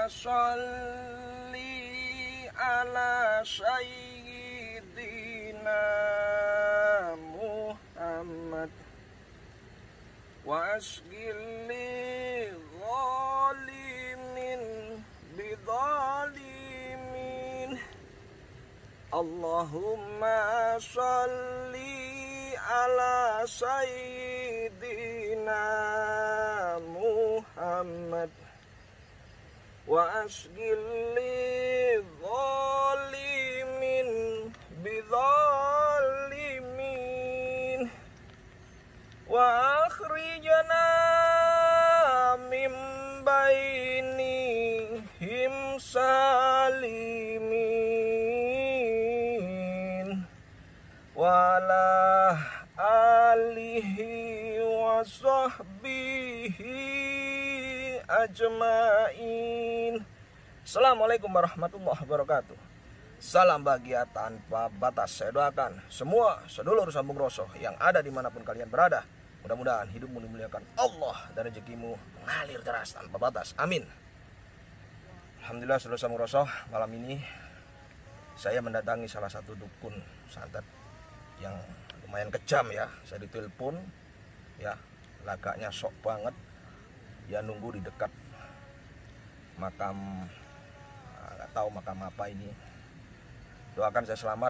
sholli ala sayyidina Muhammad wa asghil li zalimin bidzalimin. Allahumma sholli ala sayyidina Muhammad wa asghil li zalimin bidzalimin wa akhrijna min bainihim salimin wa ala alihi wa sahbihi ajmain. Assalamualaikum warahmatullahi wabarakatuh. Salam bahagia tanpa batas. Saya doakan semua sedulur sambung rosoh yang ada dimanapun kalian berada, mudah-mudahan hidupmu dimuliakan Allah dan rezekimu mengalir deras tanpa batas. Amin. Alhamdulillah sedulur sambung rosoh, malam ini saya mendatangi salah satu dukun santet yang lumayan kejam ya. Saya ditelepon ya, lagaknya sok banget. Dia nunggu di dekat makam, nggak tahu makam apa ini. Doakan saya selamat,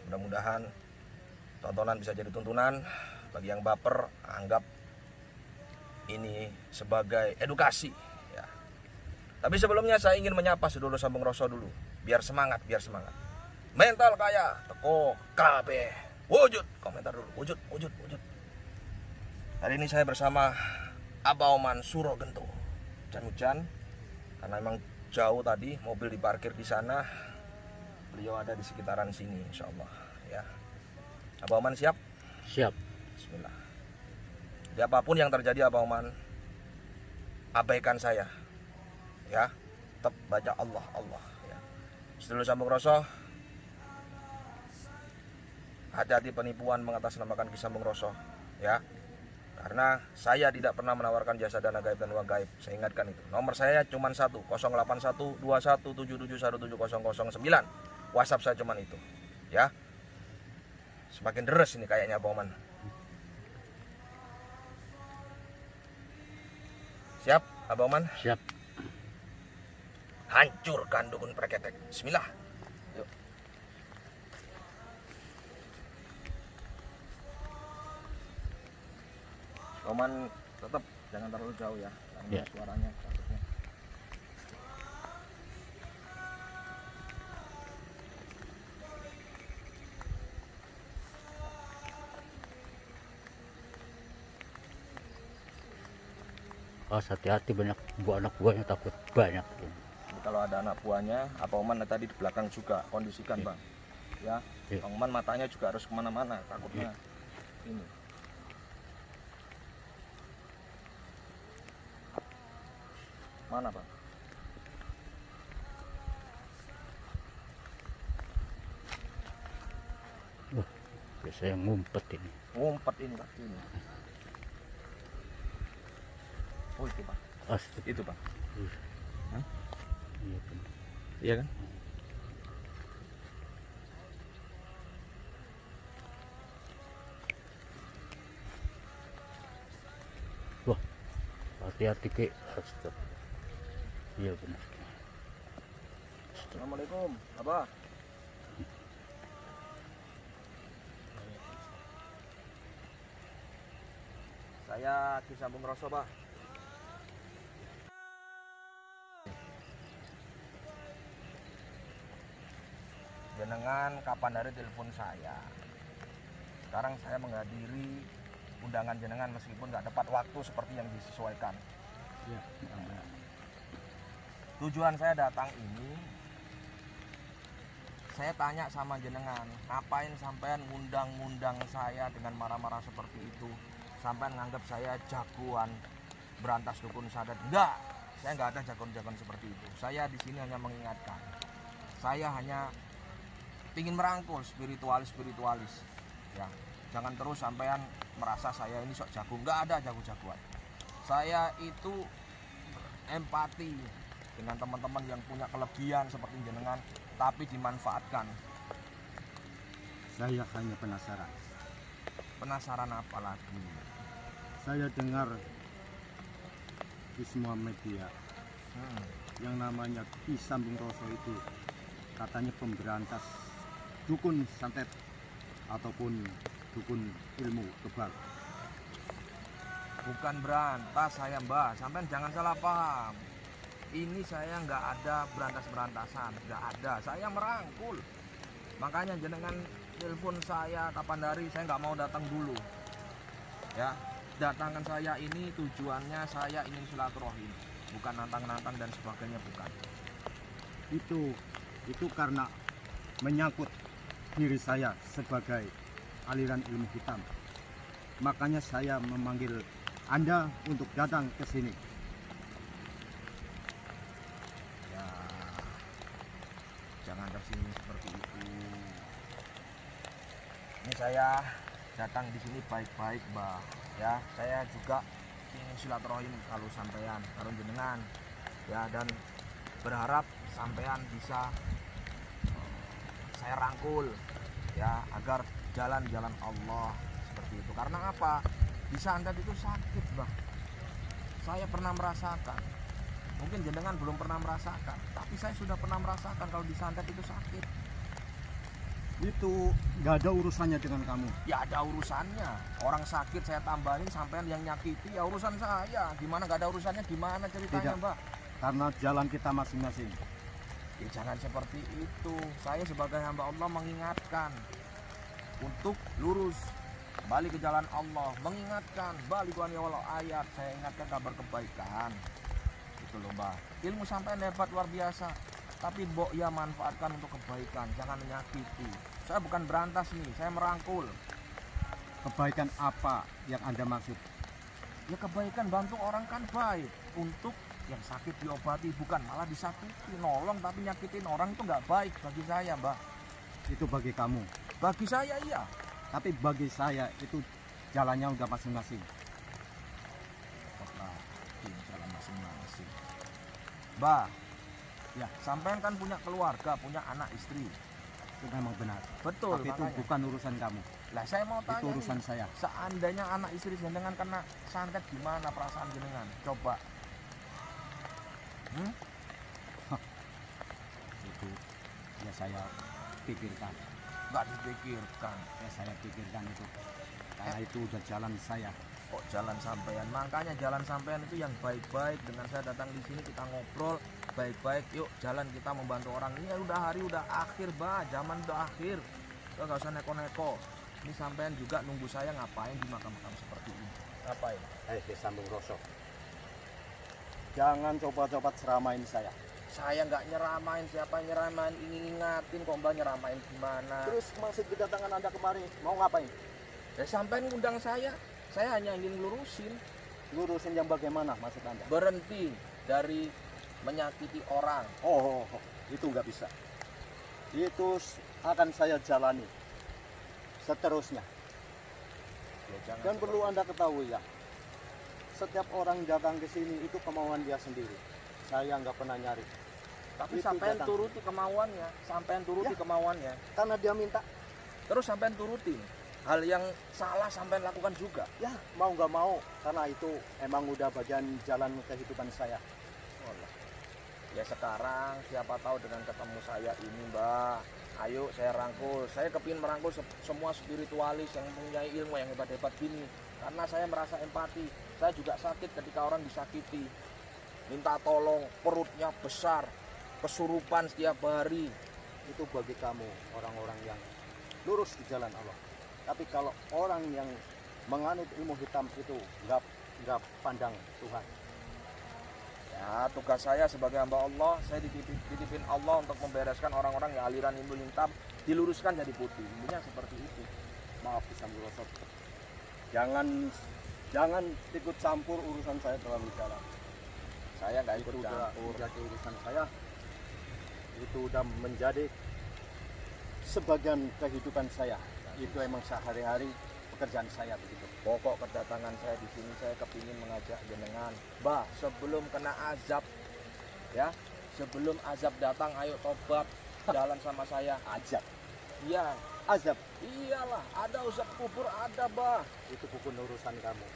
mudah-mudahan tontonan bisa jadi tuntunan. Bagi yang baper, anggap ini sebagai edukasi ya. Tapi sebelumnya saya ingin menyapa sedulur sambung rosoh dulu, biar semangat, mental kaya teko KB wujud. Komentar dulu, wujud. Hari ini saya bersama Abah Oman Suro Gento. Hujan-hujan karena memang jauh tadi, mobil diparkir di sana. Beliau ada di sekitaran sini insyaallah ya. Abah Oman siap? Siap. Bismillah. Jadi apapun yang terjadi Abah Oman, abaikan saya ya. Tetap baca Allah ya. Sedulur sambung rosoh, hati-hati penipuan mengatasnamakan kisah sambung rosoh ya. Karena saya tidak pernah menawarkan jasa dana gaib dan uang gaib. Saya ingatkan itu. Nomor saya cuma 1, 08121771709. WhatsApp saya cuma itu. Ya. Semakin deres ini kayaknya Bang Oman. Siap, Abang Oman? Siap. Hancurkan dukun preketek. Bismillah. Yuk. Oman tetap jangan terlalu jauh ya, karena suaranya takutnya. Hati-hati, banyak anak buahnya, takut banyak. Jadi kalau ada anak buahnya, apa Oman tadi di belakang juga kondisikan Bang. Ya, Bang Oman matanya juga harus kemana-mana, takutnya ini. Mana Bang? Wah, biasanya ngumpet ini. Ngumpet ini Pak. Ini. Oh itu Pak. Itu Pak. Hah? Iya kan. Iya kan? Wah, hati-hati Ki. Iya benar. Assalamualaikum, Abah. Saya Ki Sambung Rosoh, Pak. Jenengan kapan hari telepon saya. Sekarang saya menghadiri undangan jenengan meskipun nggak tepat waktu seperti yang disesuaikan. Iya. Tujuan saya datang ini, saya tanya sama jenengan, ngapain sampean ngundang-ngundang saya dengan marah-marah seperti itu? Sampean nganggap saya jagoan berantas dukun sadat? Enggak, saya nggak ada jagoan-jagoan seperti itu. Saya di sini hanya mengingatkan. Saya hanya ingin merangkul spiritualis. Ya, jangan terus sampean merasa saya ini sok jago. Nggak ada jago-jagoan. Saya itu empati, dengan teman-teman yang punya kelebihan seperti jenengan, tapi dimanfaatkan. Saya hanya penasaran. Penasaran apa lagi? Saya dengar di semua media yang namanya Ki Sambung Roso itu katanya pemberantas dukun santet ataupun dukun ilmu kebal. Bukan berantas saya, Mbah. Sampean jangan salah paham. Ini saya nggak ada berantas-berantasan, nggak ada. Saya merangkul. Makanya jenengan telepon saya kapan hari, saya nggak mau datang dulu. Ya, datangan saya ini tujuannya saya ingin silaturahim, bukan nantang-nantang dan sebagainya, bukan. Itu karena menyangkut diri saya sebagai aliran ilmu hitam. Makanya saya memanggil Anda untuk datang ke sini. Ya, jangan tersinggung seperti itu. Ini saya datang di sini baik-baik, Mbak. Ya, saya juga ingin silaturahim kalau sampean, kalau jenengan. Ya, dan berharap sampean bisa saya rangkul ya agar jalan-jalan Allah seperti itu. Karena apa? Di santet itu sakit, Bang. Saya pernah merasakan. Mungkin jenengan belum pernah merasakan, tapi saya sudah pernah merasakan kalau di santet itu sakit. Itu nggak ada urusannya dengan kamu. Ya ada urusannya. Orang sakit saya tambahin, sampean yang nyakiti ya urusan saya. Gimana nggak ada urusannya? Gimana ceritanya, Tidak. Mbak? Karena jalan kita masing-masing. Ya, jangan seperti itu. Saya sebagai hamba Allah mengingatkan untuk lurus, balik ke jalan Allah, mengingatkan balik ke ayat. Saya ingatkan kabar kebaikan. Itu loh, Mbak. Ilmu sampean hebat luar biasa. Tapi mbok ya manfaatkan untuk kebaikan, jangan menyakiti. Saya bukan berantas nih, saya merangkul. Kebaikan apa yang Anda maksud? Ya kebaikan bantu orang kan baik. Untuk yang sakit diobati, bukan malah disakiti. Nolong tapi nyakitin orang itu nggak baik bagi saya, Mbak. Itu bagi kamu. Bagi saya iya. Tapi bagi saya itu jalannya udah masing-masing. Jalan masing-masing. Mbak, ya sampean kan punya keluarga, punya anak istri. Itu memang benar. Betul. Tapi itu makanya. bukan urusan kamu. Lah saya mau tanya Itu urusan nih, saya. seandainya anak istri jenengan kena santet, gimana perasaan jenengan? Coba. Itu ya saya pikirkan. Nggak dipikirkan. Ya saya pikirkan itu. Karena itu udah jalan saya. Kok jalan sampean? Makanya jalan sampean itu yang baik-baik. Dengan saya datang di sini kita ngobrol baik-baik. Yuk jalan kita membantu orang. Ini udah hari udah akhir, Mbak. Zaman udah akhir. Kita nggak usah neko-neko. Ini sampean juga nunggu saya ngapain di makam-makam seperti ini? Ngapain? Ki Sambung Roso. Jangan coba-coba ceramain saya. Saya nggak nyeramain. Siapa yang nyeramain? Ini ngingatin kok, Mbak. Nyeramain gimana? Terus maksud kedatangan Anda kemari mau ngapain? Ya sampean ngundang saya hanya ingin lurusin. Lurusin yang bagaimana maksud Anda? Berhenti dari menyakiti orang. Itu nggak bisa. Itu akan saya jalani seterusnya. Ya, jangan Dan perlu Anda ketahui ya, setiap orang datang ke sini itu kemauan dia sendiri. Saya nggak pernah nyari. Tapi Itu sampean datang. turuti kemauannya, sampean turuti Ya. kemauannya. Karena dia minta, Terus sampean turutin. Hal yang salah sampean lakukan juga. ya mau nggak mau. Karena itu emang udah bagian jalan kehidupan saya. Ya sekarang siapa tahu dengan ketemu saya ini, Mbak. Ayo saya rangkul. Saya kepingin merangkul semua spiritualis yang mempunyai ilmu yang hebat-hebat gini. Karena saya merasa empati. Saya juga sakit ketika orang disakiti. Minta tolong, perutnya besar, kesurupan setiap hari. Itu bagi kamu orang-orang yang lurus di jalan Allah. Tapi kalau orang yang menganut ilmu hitam itu nggak pandang Tuhan. Ya, tugas saya sebagai hamba Allah, saya dititipin Allah untuk membereskan orang-orang yang aliran ilmu hitam, diluruskan jadi putih. Intinya seperti itu. Maaf Ki Sambung Roso. Jangan ikut campur urusan saya terlalu dalam. Saya nggak ikut Itu udah campur. menjadi urusan saya. Itu udah menjadi sebagian kehidupan saya. Itu emang sehari-hari pekerjaan saya begitu. Pokok kedatangan saya di sini saya kepingin mengajak jenengan, Mbah, sebelum kena azab Ya, sebelum azab datang, ayo tobat, jalan sama saya. Azab. Iya, Azab. iyalah, ada azab kubur, ada bah. Itu bukan urusan kamu.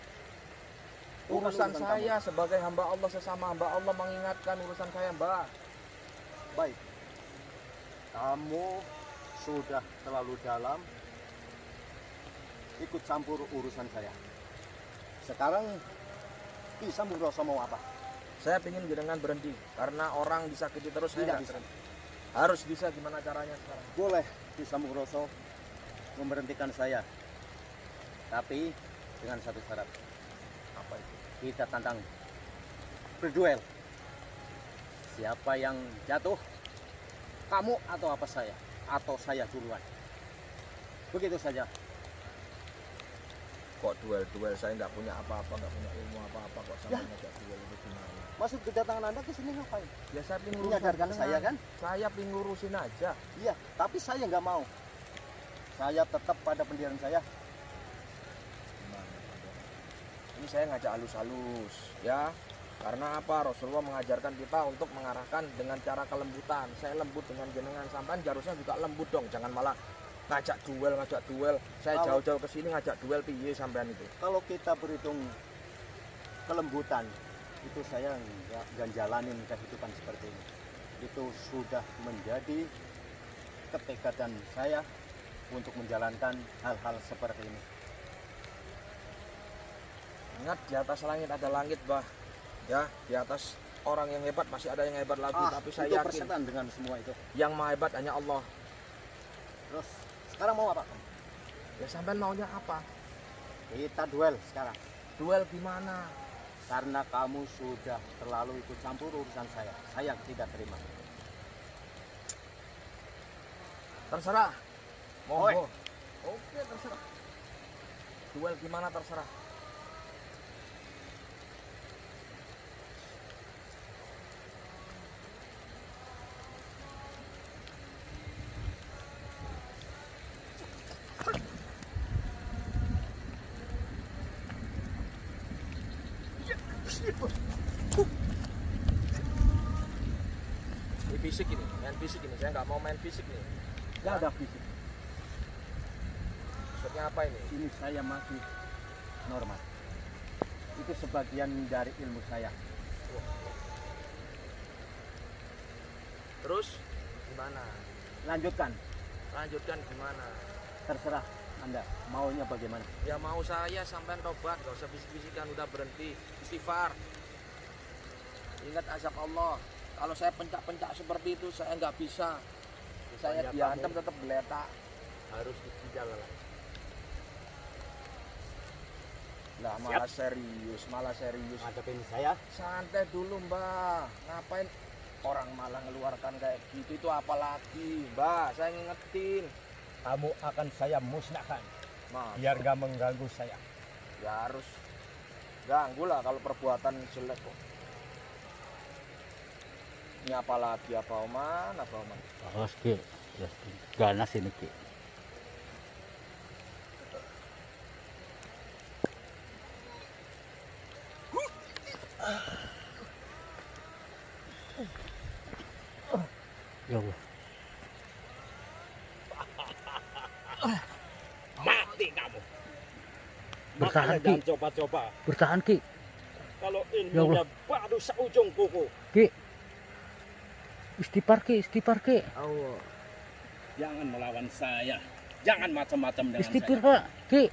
Bukan Urusan saya kamu. sebagai hamba Allah, sesama hamba Allah mengingatkan urusan saya, Mbah. Baik. Kamu sudah terlalu dalam ikut campur urusan saya. Sekarang Ki Sambung-Roso mau apa? Saya ingin jenengan berhenti karena orang disakiti terus. Tidak saya nggak bisa. berhenti. Harus bisa, gimana caranya sekarang? Boleh Ki Sambung-Roso memberhentikan saya. Tapi dengan satu syarat. Apa itu? Kita tantang berduel. Siapa yang jatuh? Kamu atau apa saya? Atau saya duluan? Begitu saja. Kok duel-duel? Saya nggak punya apa-apa, nggak punya ilmu apa-apa, kok sampai ngajak duel itu gimana? Maksud kedatangan Anda ke sini ngapain? Ya saya pengen Menyadarkan saya kan? Saya pengen ngurusin aja. Iya, tapi saya nggak mau. Saya tetap pada pendirian saya. Gimana, ini saya ngajak halus-halus, ya. Karena apa? Rasulullah mengajarkan kita untuk mengarahkan dengan cara kelembutan. Saya lembut dengan jenengan, sampean harusnya juga lembut dong. Jangan malah ngajak duel. Saya Kalau- jauh-jauh ke sini ngajak duel, piye sampean itu? Kalau kita berhitung kelembutan, itu saya nggak jalanin kehidupan seperti ini. Itu sudah menjadi ketekatan saya untuk menjalankan hal-hal seperti ini. Ingat, di atas langit ada langit, bah. Ya, di atas orang yang hebat masih ada yang hebat lagi. Tapi saya itu yakin persetan dengan semua itu. yang maha hebat hanya Allah. Terus sekarang mau apa? Ya sampean maunya apa? Kita duel sekarang. Duel gimana? Karena kamu sudah terlalu ikut campur urusan saya. Saya tidak terima. Terserah. Oi. Monggo. Oke, terserah. Duel gimana terserah. Ini fisik ini, main fisik ini. Saya nggak mau main fisik nih. Nggak ada fisik. Maksudnya apa ini? Ini saya masih normal. Itu sebagian dari ilmu saya. Terus gimana? Lanjutkan. Lanjutkan gimana? Terserah Anda. Maunya bagaimana? Ya mau saya sampean tobat, gak usah bisik-bisikan, udah berhenti. Istighfar. Ingat azab Allah. Kalau saya pencak-pencak seperti itu saya nggak bisa. Saya Pokoknya diantem kamu- tetap geletak. Harus dikejar lah. Lah malah serius, Hadapin saya. Santai dulu, Mbak. Ngapain orang malah ngeluarkan kayak gitu? Itu apalagi, Mbak? Saya ngingetin. Kamu akan saya musnahkan. Mas, Biar gak mengganggu saya. ya harus ganggu lah kalau perbuatan jelek kok. Ini apalagi, apa oman? Awas Ki. Ya, ganas ini Ki. Ya Allah. Mati kamu. Bertahan, Makanya Ki. jangan coba-coba. Bertahan Ki. Kalau Ya ilmunya baru seujung kuku. Ki. Istighfar Ki, istighfar Ki. Allah. Jangan melawan saya. Jangan macam-macam dengan Istighfar saya. Pak. Ki.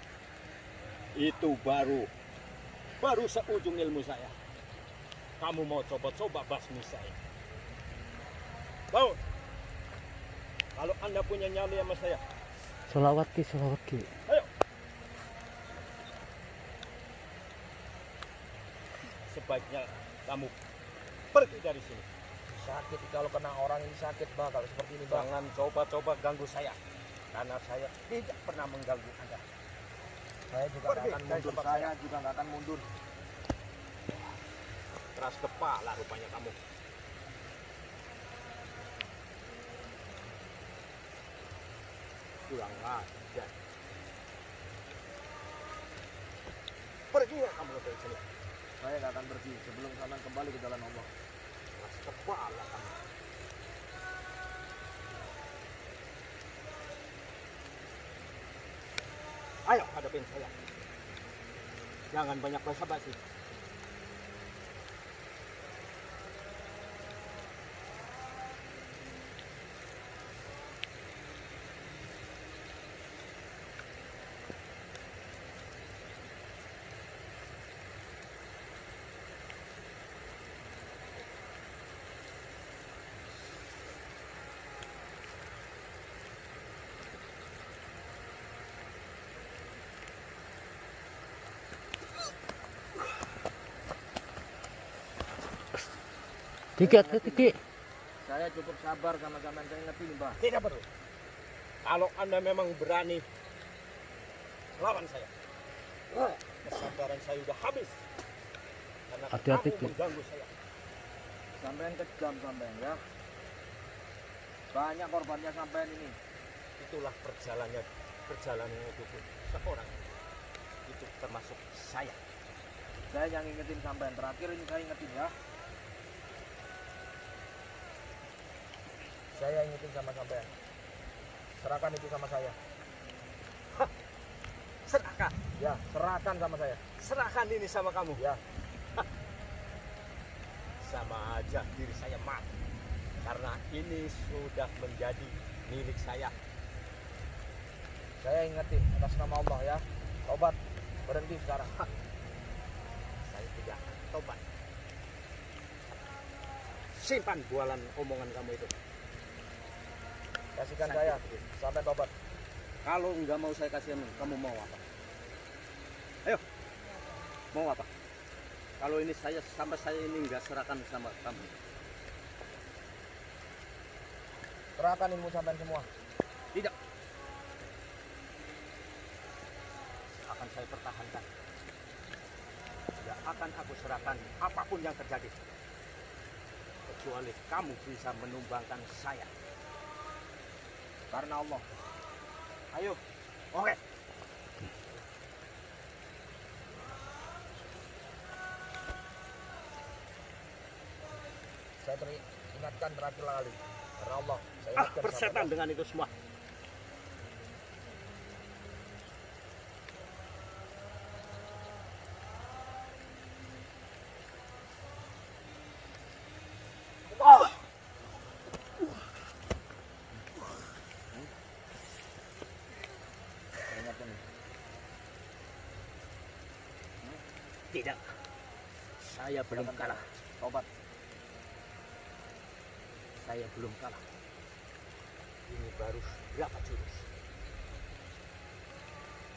Itu baru seujung ilmu saya. Kamu mau coba-coba basmi saya. Mau? Kalau Anda punya nyali sama saya, Selawat Ki, selawat Ki. ayo. Sebaiknya kamu pergi dari sini. Sakit kalau kena orang ini sakit, Mbak. Kalau seperti ini, Mbak. Jangan coba-coba ganggu saya. Karena saya tidak pernah mengganggu Anda. Saya juga Pergi nggak akan dari mundur. tempat Saya juga nggak akan mundur. Keras kepala rupanya kamu. Kurang ajar. Pergi ya kamu dari sini. Saya nggak akan pergi sebelum kalian kembali ke jalan Allah. kepala kamu. Ayo hadapin saya. Jangan banyak basa-basi. Tiki. Saya cukup sabar sama sampean, saya ngerti nih, Mbah. Tidak perlu. Kalau Anda memang berani lawan saya, kesabaran saya sudah habis. Karena Hati-hati, kamu Ki. mengganggu saya. Sampean kejam sampean ya. Banyak korbannya sampean ini. Itulah perjalanan hidupku. Seorang itu termasuk saya. Saya yang ingetin sampean, terakhir ini saya ingetin ya. Saya ingetin sama sampean. Serahkan itu sama saya. Serahkan. Ya, serahkan sama saya. Serahkan ini sama kamu. Ya. Sama aja diri saya mati. Karena ini sudah menjadi milik saya. Saya ingetin atas nama Allah ya. Tobat, berhenti sekarang. Saya tidak akan tobat. Simpan bualan omongan kamu itu. Kasihkan saya sampai tobat. Kalau nggak mau saya kasih, kamu mau apa? Ayo, mau apa? Kalau ini sampai saya ini nggak serahkan sama kamu. Serahkan ilmu sampean semua. Tidak. Akan saya pertahankan. Tidak akan aku serahkan apapun yang terjadi. Kecuali kamu bisa menumbangkan saya. Karena Allah. Ayo. Oke. Saya ingatkan terakhir kali. Karena Allah. Saya ingatkan Persetan sampean. dengan itu semua. Saya ingatkan. Tidak. Saya belum kalah. Tobat. Saya belum kalah. Ini baru berapa jurus.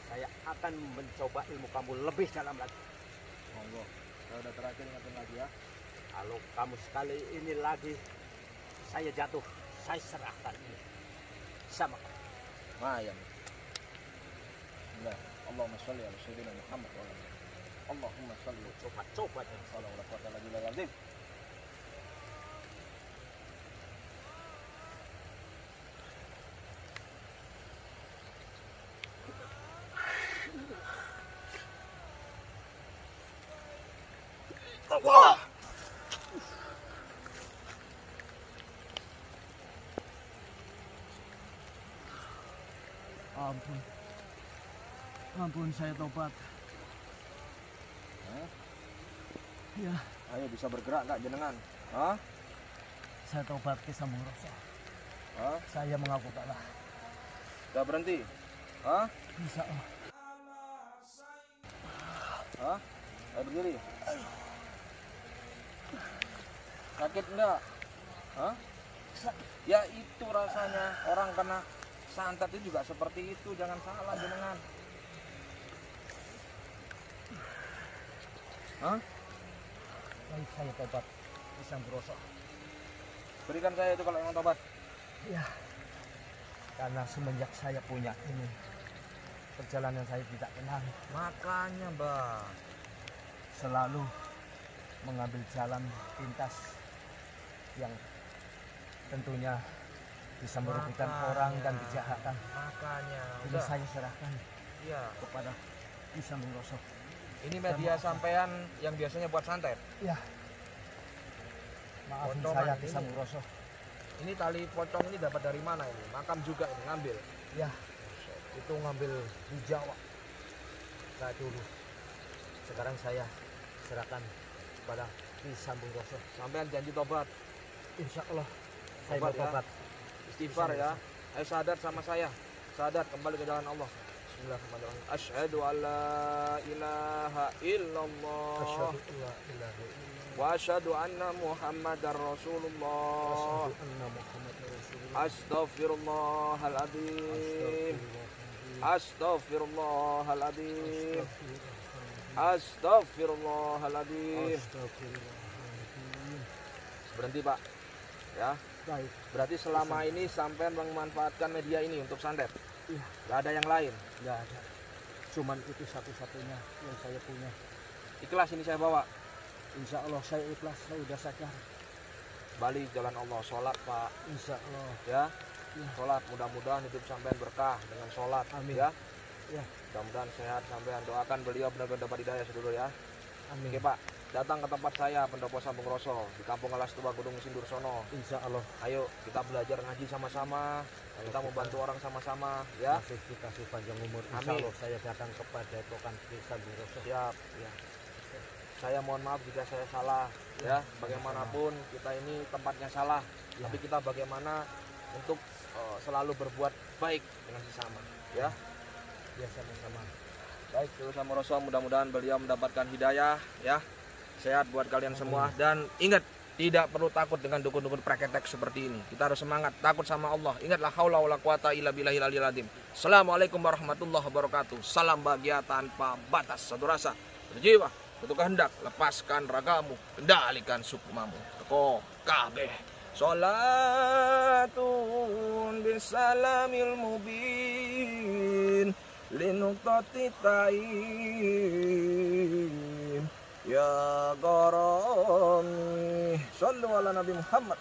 Saya akan mencoba ilmu kamu lebih dalam lagi. Monggo. Saya udah terakhir ingatkan lagi ya. Kalau kamu sekali ini lagi saya jatuh, saya serahkan ini sama kamu. Mayan. Bismillah. Allahumma sholli ala sayyidina Muhammad wa ala alihi. Allahumma sholli Coba-coba dan ala wa quwwata illa billah. Ampun saya tobat. Ya, Ayo bisa bergerak nggak jenengan? Hah? saya tobat ke Sambung Rasa. Hah? Saya mengaku kalah. Udah berhenti? Hah? Bisa. Hah? Ayo berdiri. Sakit enggak? Hah? Ya itu rasanya orang kena santet itu juga seperti itu, jangan salah jenengan. Hah? Baik, saya tobat ke Sambung Rasa. Berikan saya itu kalau emang tobat. Ya, karena semenjak saya punya ini, perjalanan saya tidak tenang. Makanya, Bang. Selalu mengambil jalan pintas yang tentunya bisa merugikan orang dan kejahatan. Makanya. Ini Udah. saya serahkan Iya. kepada Ki Sambung Rasa. Ini media sampean yang biasanya buat santet. Ya, Maafin Pocongan saya ini. Ki Samudroso. Ini tali pocong ini dapat dari mana ini? Makam juga ini ngambil. Ya, itu ngambil di Jawa saat dulu. Sekarang saya serahkan kepada Ki Samudroso. Sampean janji tobat, Insya Allah saya Tobat ya. bertobat. istighfar ya. Ayo sadar sama saya. Sadar kembali ke jalan Allah. Bismillahirrahmanirrahim. Asyhadu an la ilaha illallah Asyhadu an la ilaha illallah wa asyhadu anna Muhammadar Rasulullah. wa asyhadu anna Muhammadar Rasulullah. Astaghfirullahaladzim. Astagfirullahaladzim. Astaghfirullahaladzim. Astaghfirullahaladzim. Astagfirullahaladzim. Berhenti Pak. Ya. Baik. Berarti selama ini sampean memanfaatkan media ini untuk santet. Iya. Gak ada yang lain. Nggak ada. Cuman itu satu-satunya yang saya punya. Ikhlas ini saya bawa. Insya Allah saya ikhlas, saya udah sadar. Balik jalan Allah. Sholat Pak. Insya Allah. Ya. Ya. Sholat. Mudah-mudahan hidup sampean berkah dengan sholat. Amin. Ya. Ya. Mudah-mudahan sehat sampean. Doakan beliau benar-benar dapat hidayah dulu ya. Amin. Oke Pak. Datang ke tempat saya Pendopo Sambung Roso di Kampung Alas Tua Gunung Sindur Sono. Insya Allah. Ayo kita belajar ngaji sama-sama. Kita mau bantu orang sama-sama ya. Masih dikasih panjang umur. Insya Amin. Allah saya datang kepada Epokan Ki Samudroso. Siap ya. Saya mohon maaf jika saya salah ya. Bagaimanapun kita ini tempatnya salah, Ya. tapi kita bagaimana untuk selalu berbuat baik dengan sesama ya. Ya sama-sama. Baik, terus sama Rasul, mudah-mudahan beliau mendapatkan hidayah ya. Sehat buat kalian semua dan ingat tidak perlu takut dengan dukun-dukun praketek seperti ini. Kita harus semangat, takut sama Allah. Ingatlah haula wala quwata illa billahil aliyil azim. Assalamualaikum warahmatullahi wabarakatuh. Salam bahagia tanpa batas. Satu rasa, berjiwa, betul kehendak, lepaskan ragamu, kendalikan sukmamu. Teko kabeh. Salatun bisalamil mubin linuqtati ta'im ya qarami sallu ala Nabi Muhammad